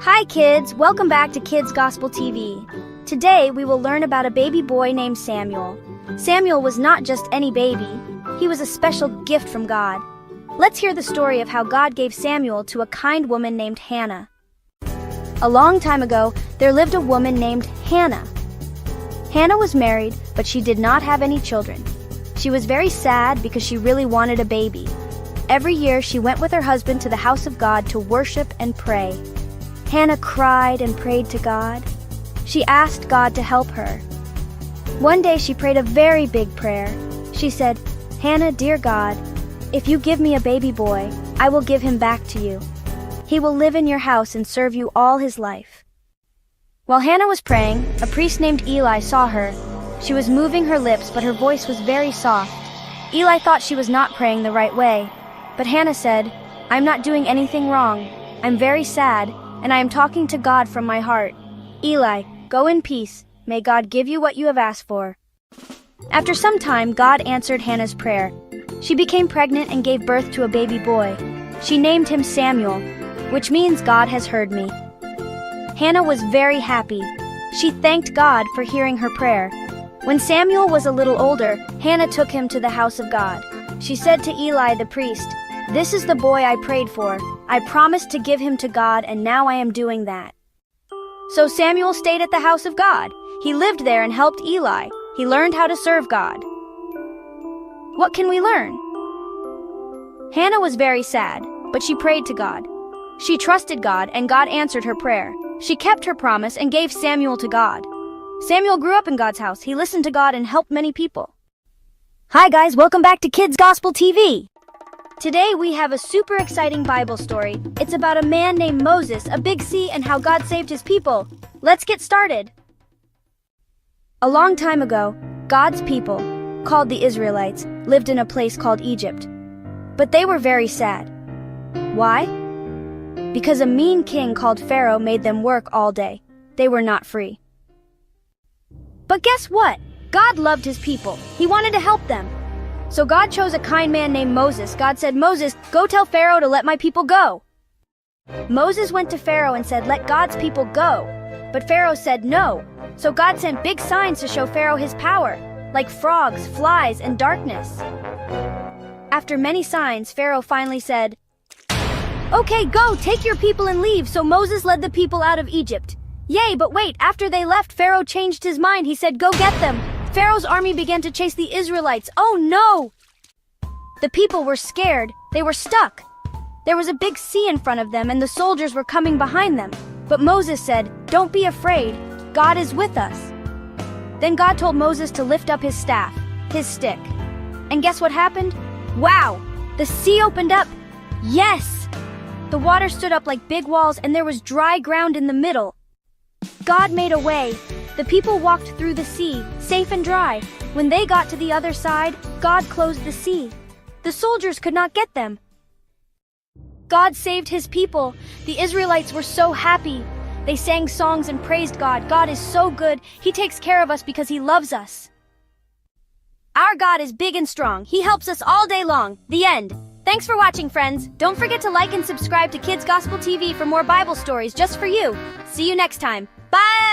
Hi kids, welcome back to Kids Gospel TV. Today we will learn about a baby boy named Samuel. Samuel was not just any baby, he was a special gift from God. Let's hear the story of how God gave Samuel to a kind woman named Hannah. A long time ago, there lived a woman named Hannah. Hannah was married, but she did not have any children. She was very sad because she really wanted a baby. Every year she went with her husband to the house of God to worship and pray. Hannah cried and prayed to God. She asked God to help her. One day she prayed a very big prayer. She said, "Hannah, dear God, if you give me a baby boy, I will give him back to you. He will live in your house and serve you all his life." While Hannah was praying, a priest named Eli saw her. She was moving her lips, but her voice was very soft. Eli thought she was not praying the right way. But Hannah said, "I'm not doing anything wrong. I'm very sad, and I am talking to God from my heart. Eli, go in peace. May God give you what you have asked for." After some time, God answered Hannah's prayer. She became pregnant and gave birth to a baby boy. She named him Samuel, which means God has heard me. Hannah was very happy. She thanked God for hearing her prayer. When Samuel was a little older, Hannah took him to the house of God. She said to Eli the priest, "This is the boy I prayed for. I promised to give him to God, and now I am doing that." So Samuel stayed at the house of God. He lived there and helped Eli. He learned how to serve God. What can we learn? Hannah was very sad, but she prayed to God. She trusted God, and God answered her prayer. She kept her promise and gave Samuel to God. Samuel grew up in God's house. He listened to God and helped many people. Hi guys, welcome back to Kids Gospel TV. Today we have a super exciting Bible story. It's about a man named Moses, a big sea, and how God saved his people. Let's get started. A long time ago, God's people, called the Israelites, lived in a place called Egypt. But they were very sad. Why? Because a mean king called Pharaoh made them work all day. They were not free. But guess what? God loved his people. He wanted to help them. So God chose a kind man named Moses. God said, "Moses, go tell Pharaoh to let my people go." Moses went to Pharaoh and said, "Let God's people go." But Pharaoh said no. So God sent big signs to show Pharaoh his power, like frogs, flies, and darkness. After many signs, Pharaoh finally said, "Okay, go, take your people and leave." So Moses led the people out of Egypt. Yay, but wait, after they left, Pharaoh changed his mind. He said, "Go get them." Pharaoh's army began to chase the Israelites. Oh no! The people were scared. They were stuck. There was a big sea in front of them, and the soldiers were coming behind them. But Moses said, "Don't be afraid. God is with us." Then God told Moses to lift up his staff, his stick. And guess what happened? Wow! The sea opened up. Yes! The water stood up like big walls, and there was dry ground in the middle. God made a way. The people walked through the sea, safe and dry. When they got to the other side, God closed the sea. The soldiers could not get them. God saved his people. The Israelites were so happy. They sang songs and praised God. God is so good. He takes care of us because he loves us. Our God is big and strong. He helps us all day long. The end. Thanks for watching, friends. Don't forget to like and subscribe to Kids Gospel TV for more Bible stories just for you. See you next time. Bye!